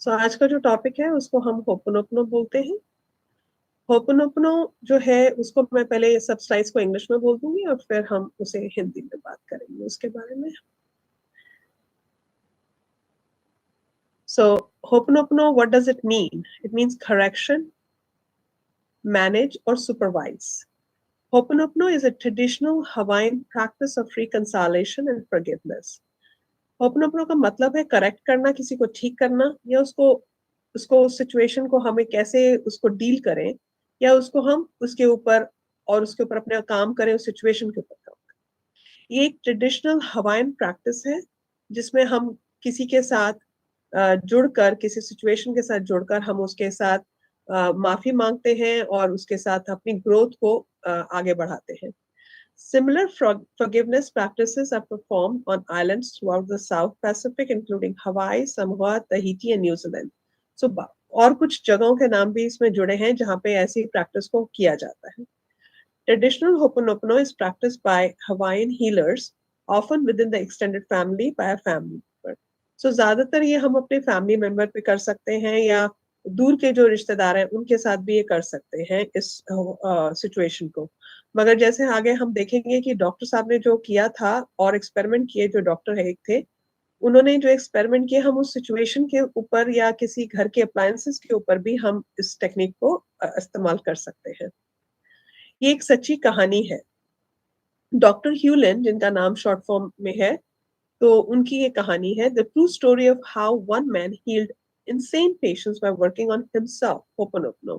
आज का जो टॉपिक है उसको हम होपोनोपोनो बोलते हैं। होपोनोपोनो जो है उसको मैं पहले सब स्लाइड्स को इंग्लिश में बोल दूंगी और फिर हम उसे हिंदी में बात करेंगे उसके बारे में। So Ho'oponopono, what does it mean? It means correction, manage or supervise. Ho'oponopono is a traditional Hawaiian practice of reconciliation and forgiveness. Ho'oponopono का मतलब है करेक्ट करना, किसी को ठीक करना, या उसको उसको सिचुएशन को हमें कैसे उसको डील करें, या उसको हम उसके ऊपर और उसके ऊपर अपने काम करें, उस सिचुएशन के ऊपर काम करें। ये एक ट्रेडिशनल हवाइन प्रैक्टिस है जिसमें हम किसी के साथ जुड़कर, किसी सिचुएशन के साथ जुड़कर हम उसके साथ माफी मांगते हैं और उसके साथ अपनी ग्रोथ को आगे बढ़ाते हैं। Similar forgiveness practices are performed on islands throughout the South Pacific, including Hawaii, Samoa, Tahiti, and New Zealand. So, और कुछ जगहों के नाम भी इसमें जुड़े हैं जहाँ पे ऐसी प्रैक्टिस को किया जाता है। Traditional Ho'oponopono is practiced by Hawaiian healers, often within the extended family by a family member. So ज्यादातर ये हम अपने फैमिली मेंबर पे कर सकते हैं या दूर के जो रिश्तेदार हैं उनके साथ भी ये कर सकते हैं इस सिचुएशन को। मगर जैसे आगे हम देखेंगे कि डॉक्टर साहब ने जो किया था और एक्सपेरिमेंट किए, जो डॉक्टर है एक थे, उन्होंने जो एक्सपेरिमेंट किए हम उस सिचुएशन के ऊपर या किसी घर के अप्लायंसेस के ऊपर भी हम इस टेक्निक को इस्तेमाल कर सकते हैं। ये एक सच्ची कहानी है। डॉक्टर ह्यूलिन, जिनका नाम शॉर्ट फॉर्म में है, तो उनकी ये कहानी है, the true story of how one man healed insane patients by working on himself, Ho'oponopono।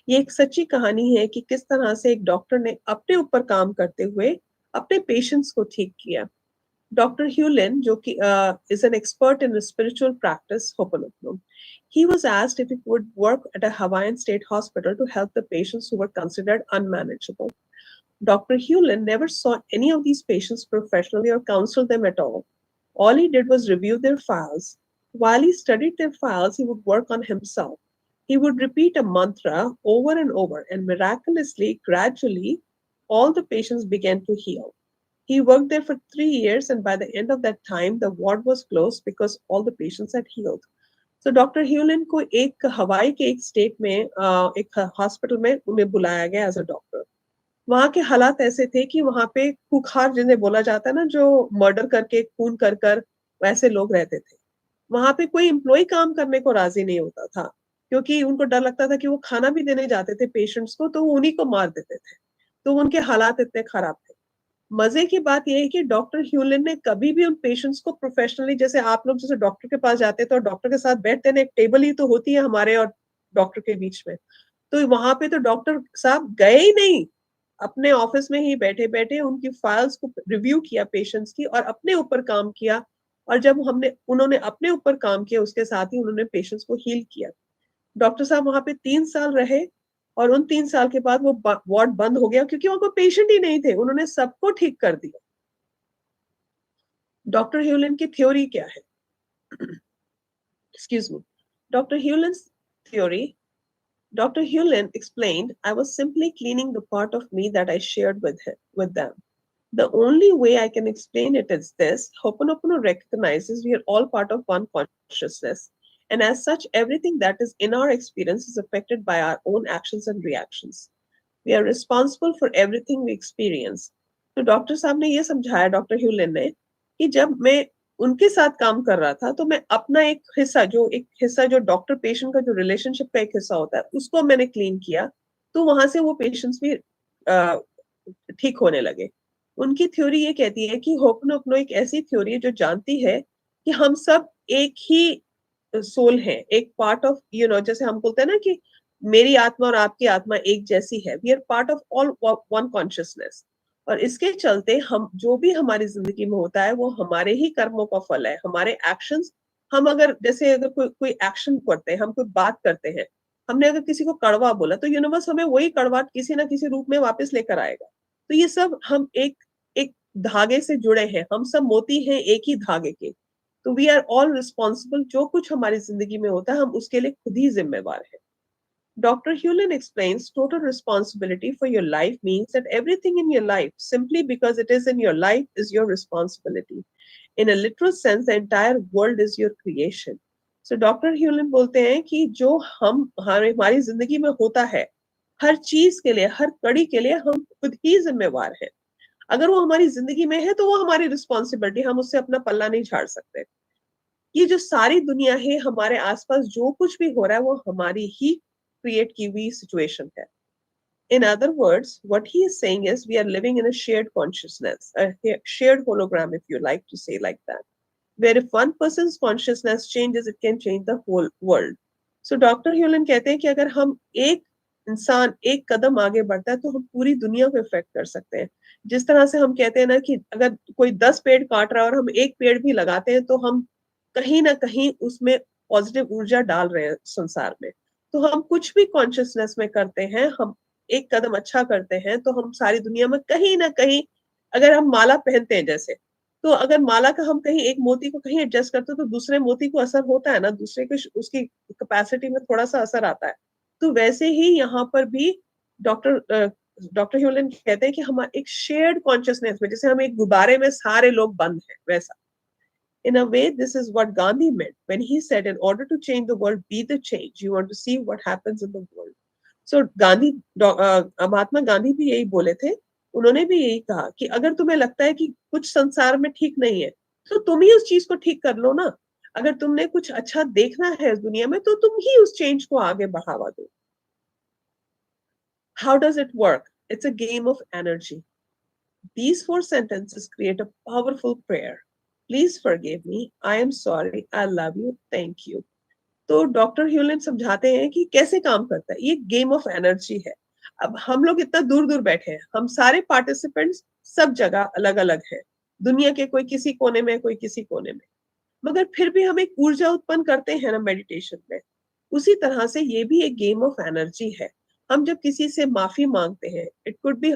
ये एक सच्ची कहानी है कि किस तरह से एक डॉक्टर ने अपने ऊपर काम करते हुए अपने पेशेंट्स को ठीक किया। डॉक्टर ह्यूलिन, जो कि is an expert in the spiritual practice Ho'oponopono, he was asked if he would work at a Hawaiian state hospital to help the patients who were considered unmanageable. Dr. Hewlin never saw any of these patients professionally or counseled them at all. All he did was review their files. While he studied their files, he would work on himself. He would repeat a mantra over and over, and miraculously, gradually, all the patients began to heal. He worked there for 3 years, and by the end of that time, the ward was closed because all the patients had healed. So doctor Hew Len को एक हवाई के एक state में एक hospital में उन्हें बुलाया गया एज अ डॉक्टर। वहां के हालात ऐसे थे कि वहां पे खूंखार जिन्हें बोला जाता है ना, जो मर्डर करके खून कर कर वैसे लोग रहते थे। वहां पे कोई एम्प्लॉय काम करने को राजी नहीं होता था, क्योंकि उनको डर लगता था कि वो खाना भी देने जाते थे पेशेंट्स को तो वो उन्हीं को मार देते थे। तो उनके हालात इतने खराब थे। मजे की बात यह है कि डॉक्टर ह्यूलिन ने कभी भी उन पेशेंट्स को प्रोफेशनली, जैसे आप लोग जैसे डॉक्टर के पास जाते हैं तो डॉक्टर के साथ बैठते हैं, एक टेबल ही तो होती है हमारे और डॉक्टर के बीच में, तो वहां पे तो डॉक्टर साहब गए ही नहीं। अपने ऑफिस में ही बैठे बैठे उनकी फाइल्स को रिव्यू किया पेशेंट्स की और अपने ऊपर काम किया। और जब हमने उन्होंने अपने ऊपर काम किया, उसके साथ ही उन्होंने पेशेंट्स को हील किया। डॉक्टर साहब वहां पे 3 साल रहे और उन 3 साल के बाद वो वार्ड बंद हो गया क्योंकि वहां को पेशेंट ही नहीं थे। उन्होंने सबको ठीक कर दिया। डॉक्टर ह्यूलिन की थ्योरी क्या है? Excuse me. Dr. Hewlin's theory, Dr. Hewlin explained, I was simply cleaning the part of me that I shared with them. The only way I can explain it is this: Ho'oponopono recognizes we are all part of one consciousness, and as such, everything that is in our experience is affected by our own actions and reactions. We are responsible for everything we experience. तो doctor साहब ने ये समझाया, doctor ह्यूलिन ने, कि जब मैं उनके साथ काम कर रहा था तो मैं अपना एक हिस्सा जो डॉक्टर पेशेंट का जो रिलेशनशिप का एक हिस्सा होता है उसको मैंने क्लीन किया, तो वहां से वो पेशेंट्स भी ठीक होने लगे। उनकी थ्योरी ये कहती है कि होपनोपनो एक ऐसी थ्योरी है जो जानती है कि हम सब एक ही सोल है, एक पार्ट ऑफ जैसे हम बोलते हैं ना कि मेरी आत्मा और आपकी आत्मा एक जैसी है, we are part of all one consciousness. और इसके चलते हम जो भी हमारी जिंदगी में होता है वो हमारे ही कर्मों का फल है, हमारे एक्शंस। हम अगर जैसे अगर कोई कोई एक्शन करते हैं, हम कोई बात करते हैं, हमने अगर किसी को कड़वा बोला तो यूनिवर्स हमें वही कड़वा किसी ना किसी रूप में वापस लेकर आएगा। तो ये सब हम एक एक धागे से जुड़े हैं, हम सब मोती हैं एक ही धागे के। तो वी आर ऑल रिस्पॉन्सिबल, जो कुछ हमारी जिंदगी में होता है हम उसके लिए खुद ही जिम्मेवार हैं। Dr. Hewlin explains total responsibility for your life means that everything in your life, simply because it is in your life, is your responsibility. In a literal sense, the entire world is your creation. So doctor Hew Len बोलते हैं कि जो हमारी जिंदगी में होता है, हर चीज के लिए, हर कड़ी के लिए हम खुद ही जिम्मेवार हैं। अगर वो हमारी जिंदगी में है तो वो हमारी रिस्पॉन्सिबिलिटी, हम उससे अपना पल्ला नहीं झाड़ सकते। ये जो सारी दुनिया है, हमारे आसपास जो कुछ भी हो रहा है, वो हमारी ही क्रिएट की हुई सिचुएशन है। In other words, what he is saying is we are living in a shared consciousness, a shared hologram, if you like to say like that, where if one person's consciousness changes, it can change the whole world. So Dr. Hewlin कहते हैं कि अगर हम एक इंसान एक कदम आगे बढ़ता है तो हम पूरी दुनिया को इफेक्ट कर सकते हैं। जिस तरह से हम कहते हैं ना कि अगर कोई 10 पेड़ काट रहा है और हम एक पेड़ भी लगाते हैं तो हम कहीं ना कहीं उसमें पॉजिटिव ऊर्जा डाल रहे हैं संसार में। तो हम कुछ भी कॉन्शियसनेस में करते हैं, हम एक कदम अच्छा करते हैं तो हम सारी दुनिया में कहीं ना कहीं, अगर हम माला पहनते हैं जैसे, तो अगर माला का हम कहीं एक मोती को कहीं एडजस्ट करते हैं तो दूसरे मोती को असर होता है ना, दूसरे के उसकी कैपेसिटी में थोड़ा सा असर आता है। तो वैसे ही यहाँ पर भी डॉक्टर ह्यूलन कहते हैं कि हम एक शेयर्ड कॉन्शियसनेस में, जैसे हम एक गुब्बारे में सारे लोग बंद हैं वैसा। In a way, this is what Gandhi meant when he said, in order to change the world, be the change. You want to see what happens in the world. So Mahatma Gandhi भी यही बोले थे। उन्होंने भी यही कहा कि अगर तुम्हें लगता है कि कुछ संसार में ठीक नहीं है, तो तुम ही उस चीज को ठीक कर लो ना। अगर तुमने कुछ अच्छा देखना है इस दुनिया में, तो तुम ही उस चेंज को आगे बढ़ावा दो। How does it work? It's a game of energy. These 4 sentences create a powerful prayer. Please forgive me. I am sorry. I love you. Thank you. तो डॉक्टर ह्यूलन समझाते हैं कि कैसे काम करता है। ये गेम ऑफ एनर्जी है। अब हम लोग इतना दूर दूर बैठे हैं, हम सारे पार्टिसिपेंट्स सब जगह अलग अलग हैं, दुनिया के कोई किसी कोने में, कोई किसी कोने में, मगर फिर भी हम एक ऊर्जा उत्पन्न करते हैं ना मेडिटेशन में। उसी तरह से ये भी एक गेम ऑफ एनर्जी है। हम जब किसी से माफी मांगते हैं, इट कुड बी,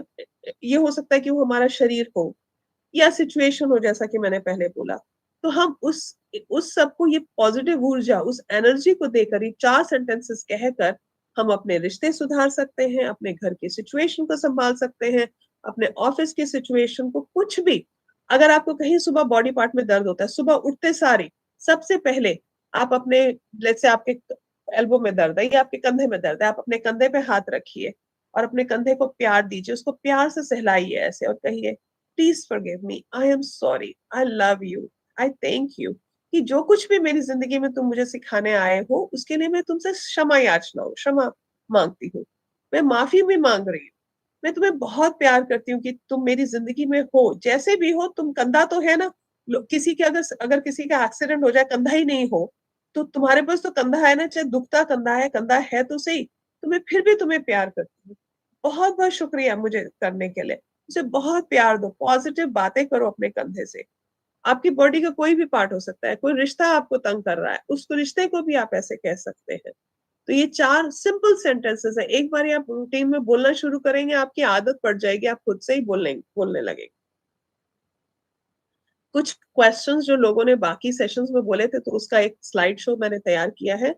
ये हो सकता है कि वो हमारा शरीर हो या सिचुएशन हो, जैसा कि मैंने पहले बोला। तो हम उस सबको ये पॉजिटिव ऊर्जा, उस एनर्जी को देकर, ये 4 सेंटेंसेस कहकर हम अपने रिश्ते सुधार सकते हैं, अपने घर की सिचुएशन को संभाल सकते हैं, अपने ऑफिस की सिचुएशन को, कुछ भी। अगर आपको कहीं सुबह बॉडी पार्ट में दर्द होता है, सुबह उठते सारी सबसे पहले आप अपने, लेट्स से आपके एल्बो में दर्द है या आपके कंधे में दर्द है, आप अपने कंधे पे हाथ रखिए और अपने कंधे को प्यार दीजिए, उसको प्यार से सहलाइए ऐसे और कहिए, please forgive me, I am sorry, I love you, I thank you, कि जो कुछ भी मेरी जिंदगी में तुम मुझे सिखाने आए हो उसके लिए मैं तुमसे क्षमा याचना हूँ, क्षमा मांगती हूँ, मैं माफी भी मांग रही हूँ। मैं तुम्हें बहुत प्यार करती हूँ कि तुम मेरी जिंदगी में हो, जैसे भी हो। तुम कंधा तो है ना, किसी के अगर अगर किसी का एक्सीडेंट हो जाए, कंधा ही नहीं हो, तो तुम्हारे पास तो कंधा है ना, चाहे दुखता कंधा है तो सही, तो मैं फिर भी तुम्हें प्यार करती हूँ। बहुत बहुत शुक्रिया मुझे करने के लिए। उसे बहुत प्यार दो, पॉजिटिव बातें करो अपने कंधे से। आपकी बॉडी का कोई भी पार्ट हो सकता है, कोई रिश्ता आपको तंग कर रहा है, उस रिश्ते को भी आप ऐसे कह सकते हैं। तो ये 4 सिंपल सेंटेंसेस है। एक बार आप रूटीन में बोलना शुरू करेंगे, आपकी आदत पड़ जाएगी, आप खुद से ही बोलने लगेंगे। कुछ क्वेश्चंस जो लोगों ने बाकी सेशंस में बोले थे, तो उसका एक स्लाइड शो मैंने तैयार किया है।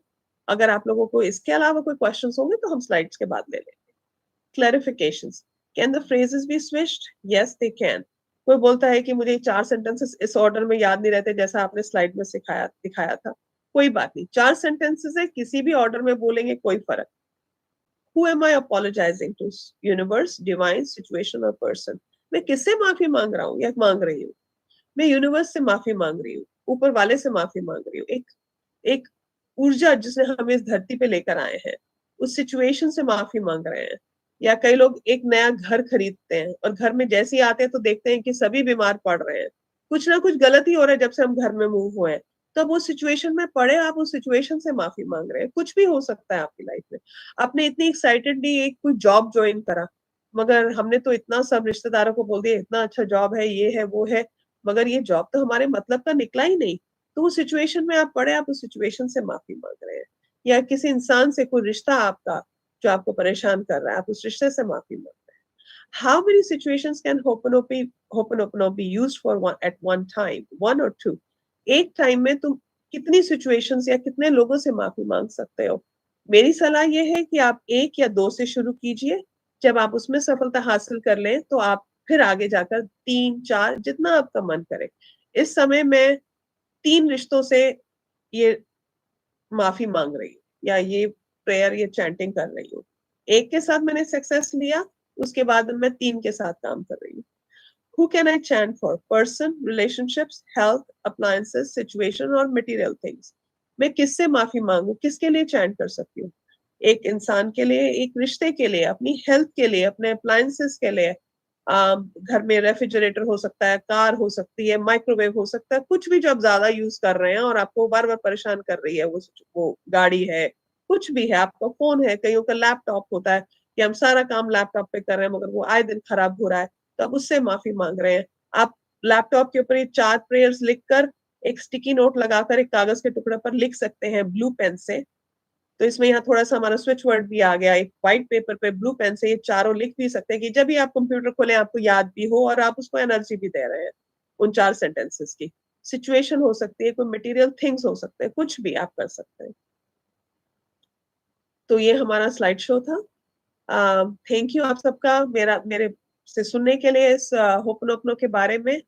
अगर आप लोगों को इसके अलावा कोई क्वेश्चंस होंगे तो हम स्लाइड्स के बाद ले लेंगे। Clarifications, can the phrases B switched? Yes they can. कोई बोलता है कि मुझे 4 सेंटेंसेस इस ऑर्डर में याद नहीं रहते जैसा आपने स्लाइड में दिखाया था। कोई बात नहीं, 4 सेंटेंसेस है, किसी भी ऑर्डर में बोलेंगे कोई फर्क। Who am I apologizing to? Universe, divine, situation और पर्सन। मैं किससे माफी मांग रहा हूँ या मांग रही हूँ? मैं यूनिवर्स से माफी मांग रही हूँ, ऊपर वाले से माफी मांग रही हूँ। एक एक ऊर्जा जिसने हमें इस धरती पे लेकर आए हैं, उस सिचुएशन से माफी मांग रहे हैं। या कई लोग एक नया घर खरीदते हैं और घर में जैसे ही आते हैं तो देखते हैं कि सभी बीमार पड़ रहे हैं, कुछ ना कुछ गलत ही हो रहा है जब से हम घर में मूव हुए हैं। तो अब उस सिचुएशन में पड़े, आप उस सिचुएशन से माफी मांग रहे हैं। कुछ भी हो सकता है आपकी लाइफ में। आपने इतनी एक्साइटेडली एक कोई जॉब ज्वाइन करा, मगर हमने तो इतना सब रिश्तेदारों को बोल दिया इतना अच्छा जॉब है, ये है वो है, मगर ये जॉब तो हमारे मतलब का निकला ही नहीं। तो उस सिचुएशन में आप पड़े, आप उस सिचुएशन से माफी मांग रहे हैं। या किसी इंसान से कोई रिश्ता आपका जो आपको परेशान कर रहा है, आप उस रिश्ते से माफी मांग रहे हैं। How many situations can Ho'oponopono be used for at one time? One or two? एक टाइम में तुम कितनी सिचुएशंस या कितने लोगों से माफी मांग सकते हो? मेरी सलाह ये है कि आप 1 या 2 से शुरू कीजिए। जब आप उसमें सफलता हासिल कर लें तो आप फिर आगे जाकर 3, 4 जितना आपका मन करे। इस समय मैं 3 रिश्तों से ये माफी मांग रही हूँ या ये प्रेयर, ये चैंटिंग कर रही हूँ। एक के साथ मैंने सक्सेस लिया, उसके बाद मैं 3 के साथ काम कर रही हूँ। Who can I chant for? Person, relationships, health, appliances, situation और material things. मैं किससे माफी मांगू, किसके लिए चैंट कर सकती हूँ? एक इंसान के लिए, एक रिश्ते के लिए, अपनी हेल्थ के लिए, अपने अप्लायंसेस के लिए। घर में रेफ्रिजरेटर हो सकता है, कार हो सकती है, माइक्रोवेव हो सकता है, कुछ भी जो आप ज्यादा यूज कर रहे हैं और आपको बार बार परेशान कर रही है, वो गाड़ी है, कुछ भी है, आपका फोन है, कईयों का लैपटॉप होता है कि हम सारा काम लैपटॉप पे कर रहे हैं मगर वो आए दिन खराब हो रहा है, तो आप उससे माफी मांग रहे हैं। आप लैपटॉप के ऊपर ये 4 प्रेयर्स लिखकर एक स्टिकी नोट लगाकर एक कागज के टुकड़े पर लिख सकते हैं ब्लू पेन से। तो इसमें यहाँ थोड़ा सा हमारा स्विच वर्ड भी आ गया, एक व्हाइट पेपर पे ब्लू पेन से ये चारों लिख भी सकते हैं कि जब भी आप कंप्यूटर खोलें आपको याद भी हो और आप उसको एनर्जी भी दे रहे हैं उन 4 सेंटेंसेस की। सिचुएशन हो सकती है, कोई मटेरियल थिंग्स हो सकते हैं, कुछ भी आप कर सकते हैं। तो ये हमारा स्लाइड शो था। थैंक यू आप सबका मेरे से सुनने के लिए इस होपनोपनो के बारे में।